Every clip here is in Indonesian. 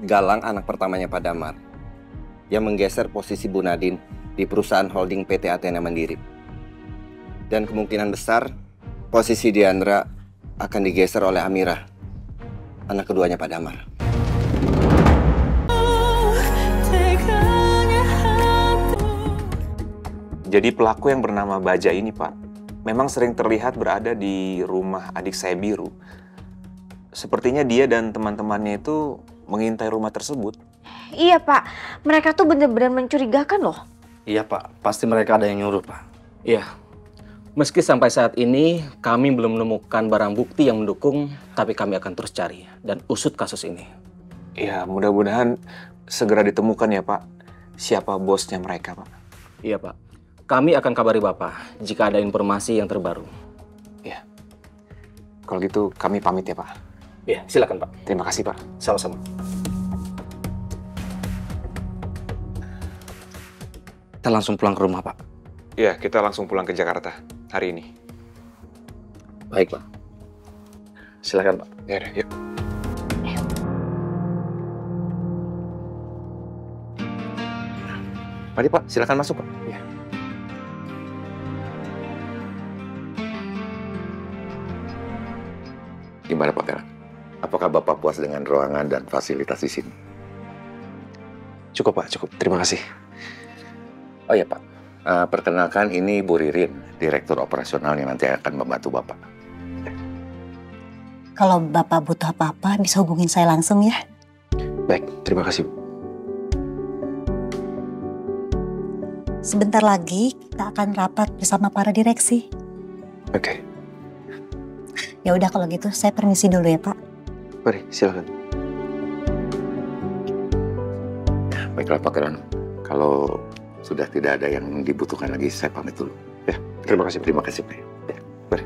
Galang anak pertamanya Pak Damar yang menggeser posisi Bu Nadine di perusahaan holding PT Athena Mandiri. Dan kemungkinan besar posisi Diandra akan digeser oleh Amira, anak keduanya Pak Damar. Jadi pelaku yang bernama Baja ini, Pak, memang sering terlihat berada di rumah adik saya Biru. Sepertinya dia dan teman-temannya itu mengintai rumah tersebut. Iya, Pak. Mereka tuh benar-benar mencurigakan loh. Iya, Pak. Pasti mereka ada yang nyuruh, Pak. Iya. Meski sampai saat ini kami belum menemukan barang bukti yang mendukung, tapi kami akan terus cari dan usut kasus ini. Ya, mudah-mudahan segera ditemukan ya, Pak. Siapa bosnya mereka, Pak? Iya, Pak. Kami akan kabari Bapak jika ada informasi yang terbaru. Iya. Kalau gitu kami pamit ya, Pak. Iya, silakan, Pak. Terima kasih, Pak. Sama-sama. Kita langsung pulang ke rumah, Pak. Iya, kita langsung pulang ke Jakarta hari ini. Baik, Pak. Silakan, Pak. Ya udah, yuk. Mari Pak, silakan masuk Pak. Iya. Gimana Pak Galang? Apakah Bapak puas dengan ruangan dan fasilitas di sini? Cukup, Pak. Cukup. Terima kasih. Oh ya Pak, perkenalkan ini Bu Ririn, Direktur Operasional yang nanti akan membantu Bapak. Kalau Bapak butuh apa-apa bisa hubungin saya langsung ya. Baik, terima kasih. Sebentar lagi kita akan rapat bersama para direksi. Oke. Ya udah kalau gitu saya permisi dulu ya Pak. Mari, silakan. Baiklah Pak Galang, kalau sudah tidak ada yang dibutuhkan lagi, saya pamit dulu. Ya, terima kasih. Terima kasih Pak. Ya. Mari.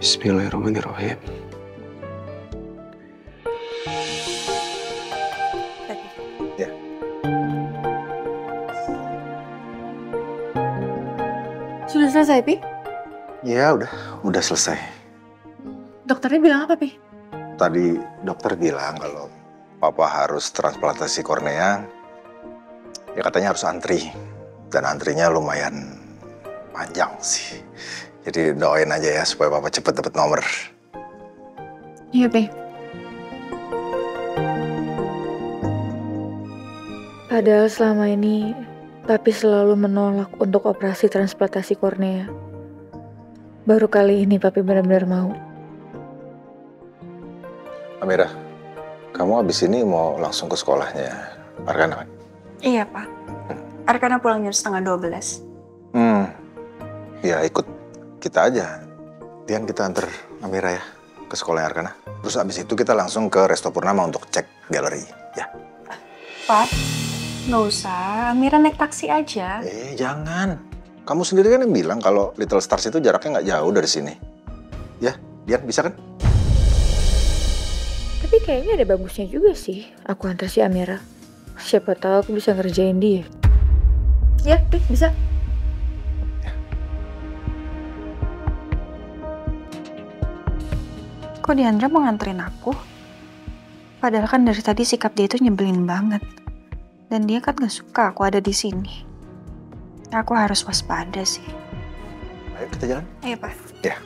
Bismillahirrahmanirrahim. Ya. Sudah selesai, Pi? Ya udah selesai. Dokternya bilang apa, Pi? Tadi dokter bilang kalau papa harus transplantasi kornea, ya katanya harus antri. Dan antrinya lumayan panjang sih. Jadi doain aja ya supaya papa cepet dapet nomor. Iya, Pi. Padahal selama ini Papi selalu menolak untuk operasi transplantasi kornea. Baru kali ini Papi benar-benar mau. Amira, kamu abis ini mau langsung ke sekolahnya Arkana? Iya, Pak. Arkana pulang jam 11:30. Ya ikut kita aja. Dian, kita antar Amira ya ke sekolah Arkana. Terus abis itu kita langsung ke Resto Purnama untuk cek galeri, ya. Pak, nggak usah. Amira naik taksi aja. Jangan. Kamu sendiri kan yang bilang kalau Little Stars itu jaraknya nggak jauh dari sini. Ya, Dian bisa kan? Tapi kayaknya ada bagusnya juga sih aku antar si Amira. Siapa tahu aku bisa ngerjain dia. Ya, Pi, bisa. Kok Diandra mau nganterin aku? Padahal kan dari tadi sikap dia itu nyebelin banget. Dan dia kan gak suka aku ada di sini. Aku harus waspada sih. Ayo kita jalan. Ayo, Pak. Ya.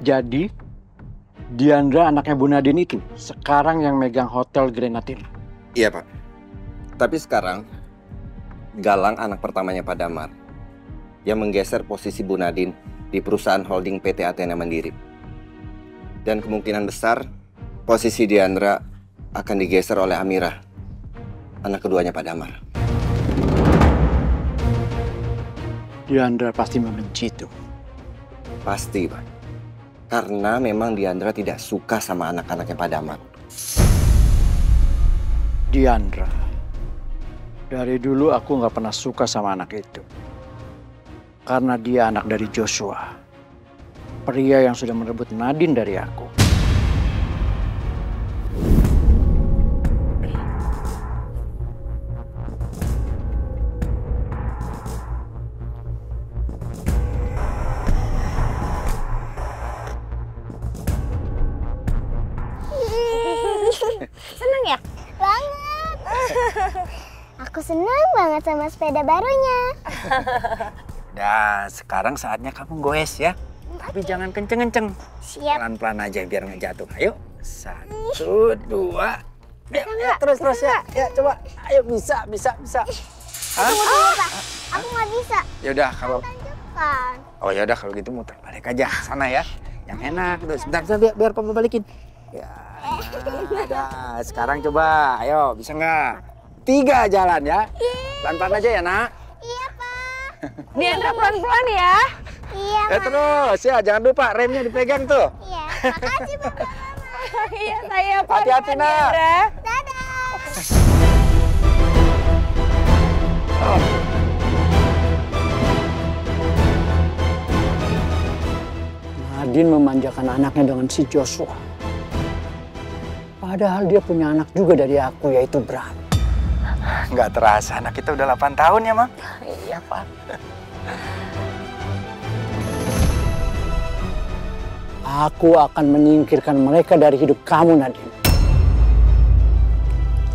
Jadi, Diandra anaknya Bu Nadine itu sekarang yang megang Hotel Grenatin. Iya Pak. Tapi sekarang Galang anak pertamanya Pak Damar yang menggeser posisi Bu Nadine di perusahaan holding PT Athena Mandiri. Dan kemungkinan besar posisi Diandra akan digeser oleh Amira, anak keduanya Pak Damar. Diandra pasti membenci itu. Pasti, Pak. Karena memang Diandra tidak suka sama anak-anaknya Pak Damar. Diandra, dari dulu aku nggak pernah suka sama anak itu. Karena dia anak dari Joshua, pria yang sudah merebut Nadine dari aku. Seneng ya? Banget. Aku seneng banget sama sepeda barunya. Nah, sekarang saatnya kamu goes ya. Tapi jangan kenceng-kenceng. Siap. Pelan-pelan aja biar nggak jatuh. Ayo, 1, 2. Ya, terus ya. Ya, coba. Ayo, bisa. Tunggu, Pak. Aku nggak bisa. Yaudah, kalau Tanjukan. oh yaudah kalau gitu muter balik aja sana ya. Yang enak tuh. Sebentar biar papa balikin. Ya, nah, sekarang coba. Ayo, bisa nggak? 3 jalan ya. Pelan-pelan aja ya, Nak. Iya, Pak. Diandra pelan-pelan ya. Iya, Pak. Terus ya, jangan lupa remnya dipegang tuh. Iya, makasih, Pak. Iya, saya Hati-hati, Nak. Dadah. Nadine memanjakan anaknya dengan si Joshua. Padahal dia punya anak juga dari aku, yaitu Bram. Nggak terasa, anak kita udah 8 tahun ya, Mam? Iya, Pak. Aku akan menyingkirkan mereka dari hidup kamu, Nadine.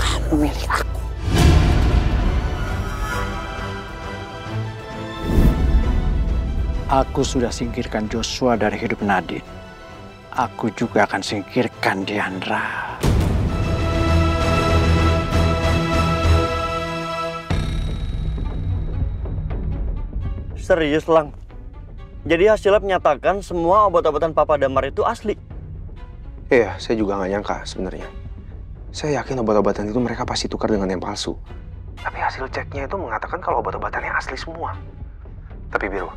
Kamu milik aku. Aku sudah singkirkan Joshua dari hidup Nadine. Aku juga akan singkirkan Diandra. Serius, Lang? Jadi hasilnya menyatakan semua obat-obatan Papa Damar itu asli? Iya, saya juga nggak nyangka sebenarnya. Saya yakin obat-obatan itu mereka pasti tukar dengan yang palsu. Tapi hasil ceknya itu mengatakan kalau obat-obatannya asli semua. Tapi Biru,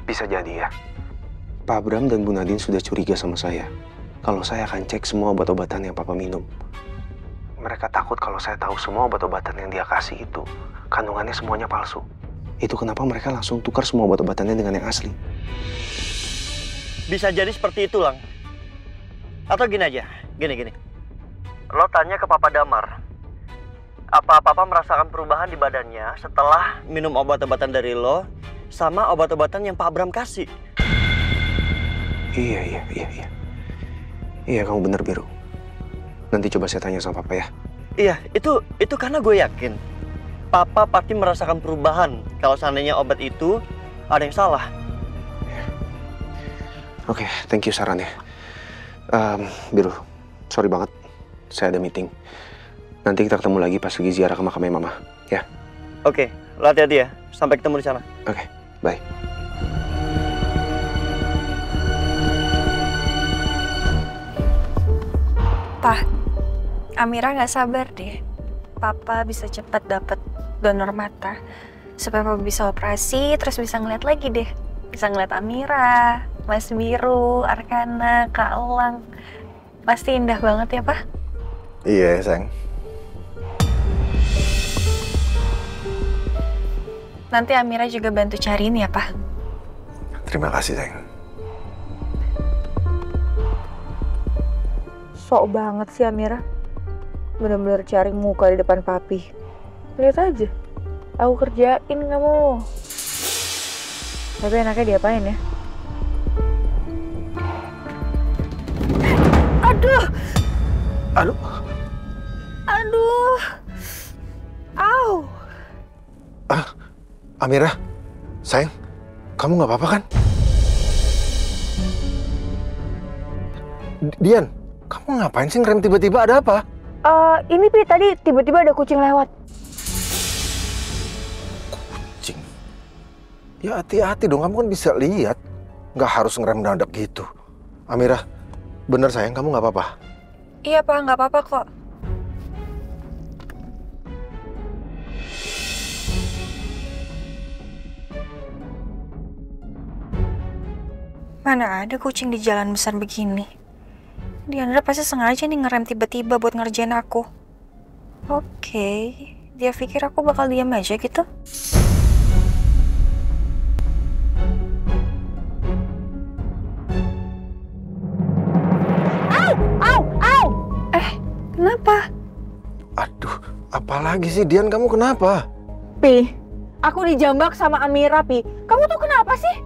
bisa jadi ya, Pak Bram dan Bu Nadine sudah curiga sama saya. Kalau saya akan cek semua obat-obatan yang Papa minum. Mereka takut kalau saya tahu semua obat-obatan yang dia kasih itu, kandungannya semuanya palsu. Itu kenapa mereka langsung tukar semua obat-obatannya dengan yang asli. Bisa jadi seperti itu, Lang. Atau gini aja, gini. Lo tanya ke Papa Damar, apa Papa merasakan perubahan di badannya setelah minum obat-obatan dari lo sama obat-obatan yang Pak Bram kasih? Iya. Iya, kamu bener, Biru. Nanti coba saya tanya sama Papa ya. Iya, itu karena gue yakin Papa pasti merasakan perubahan kalau seandainya obat itu ada yang salah. Oke, thank you sarannya. Biru, sorry banget. Saya ada meeting. Nanti kita ketemu lagi pas lagi ziarah ke makamnya Mama, ya? Oke, lo hati-hati ya. Sampai ketemu di sana. Oke, bye. Pak, Amira nggak sabar deh. Papa bisa cepat dapat donor mata supaya Papa bisa operasi, terus bisa ngeliat lagi deh. Bisa ngeliat Amira, Mas Biru, Arkana, Kak Elang. Pasti indah banget ya, Pak? Iya, sayang. Nanti Amira juga bantu cariin ya, Pak? Terima kasih, sayang. Sok banget sih Amira. Bener-bener cari muka di depan papi. Lihat aja. Aku kerjain kamu. Tapi enaknya diapain ya? Aduh! Aduh! Aduh! Au! Amira, sayang, kamu nggak apa-apa kan? Dian, kamu ngapain sih ngerem tiba-tiba, ada apa? Ini Pi, tadi tiba-tiba ada kucing lewat. Kucing? Ya hati-hati dong, kamu kan bisa lihat. Nggak harus ngerem mendadak gitu. Amira, bener sayang, kamu nggak apa-apa? Iya, Pak, nggak apa-apa kok. Mana ada kucing di jalan besar begini. Diandra pasti sengaja nih ngerem tiba-tiba buat ngerjain aku. Oke, dia pikir aku bakal diam aja gitu. Au! Kenapa? Aduh, apalagi sih Dian, kamu kenapa? Pi, aku dijambak sama Amira, Pi. Kamu tuh kenapa sih?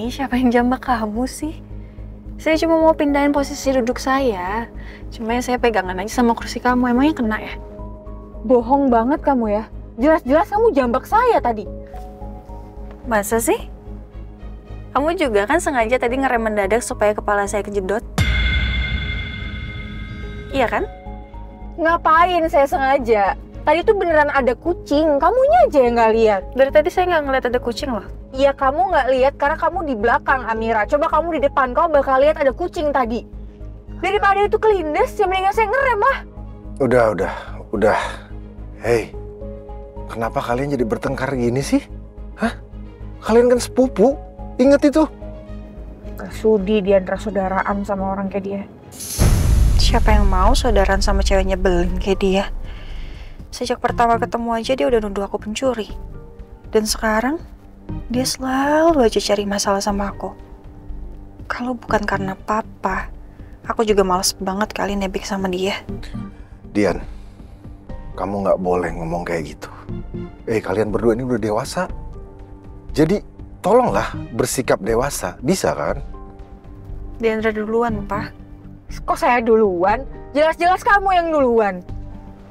Siapa yang jambak kamu sih? Saya cuma mau pindahin posisi duduk saya. Cuma saya pegangan aja sama kursi kamu. Emangnya kena ya? Bohong banget kamu ya. Jelas-jelas kamu jambak saya tadi. Masa sih? Kamu juga kan sengaja tadi ngerem mendadak supaya kepala saya kejedot? Iya kan? Ngapain saya sengaja? Tadi tuh beneran ada kucing. Kamunya aja yang nggak lihat. Dari tadi saya nggak ngeliat ada kucing loh. Iya, kamu nggak lihat karena kamu di belakang, Amira. Coba kamu di depan, kamu bakal lihat ada kucing tadi. Daripada itu kelindes, ya mendingan saya ngerem lah. Udah. Hei, kenapa kalian jadi bertengkar gini sih? Hah? Kalian kan sepupu, inget itu. Gak sudi Diandra saudaraan sama orang kayak dia. Siapa yang mau saudaraan sama cewek nyebelin kayak dia? Sejak pertama ketemu aja dia udah nuduh aku pencuri. Dan sekarang dia selalu aja cari masalah sama aku. Kalau bukan karena papa, aku juga males banget kali nebik sama dia. Dian, kamu nggak boleh ngomong kayak gitu. Kalian berdua ini udah dewasa. Jadi tolonglah bersikap dewasa, bisa kan? Diandra duluan, Pak. Kok saya duluan? Jelas-jelas kamu yang duluan.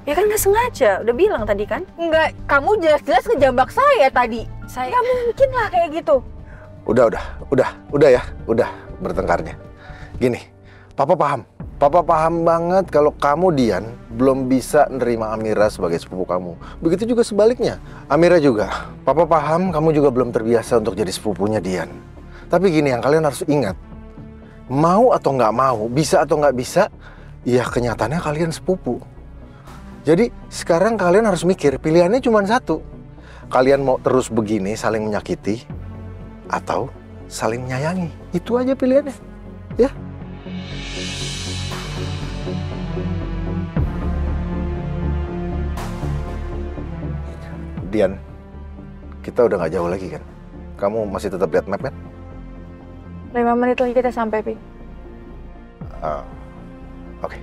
Ya kan nggak sengaja, udah bilang tadi kan? Enggak, kamu jelas-jelas ngejambak saya tadi. Saya nggak mungkin lah kayak gitu. Udah bertengkarnya. Gini, Papa paham banget kalau kamu Dian belum bisa nerima Amira sebagai sepupu kamu. Begitu juga sebaliknya, Amira juga. Papa paham kamu juga belum terbiasa untuk jadi sepupunya Dian. Tapi gini, yang kalian harus ingat, mau atau nggak mau, bisa atau nggak bisa, ya kenyataannya kalian sepupu. Jadi sekarang kalian harus mikir, pilihannya cuma satu. Kalian mau terus begini saling menyakiti atau saling menyayangi. Itu aja pilihannya, ya. Dian, kita udah nggak jauh lagi kan? Kamu masih tetap lihat map kan? 5 menit lagi kita sampai, Pi. Oke.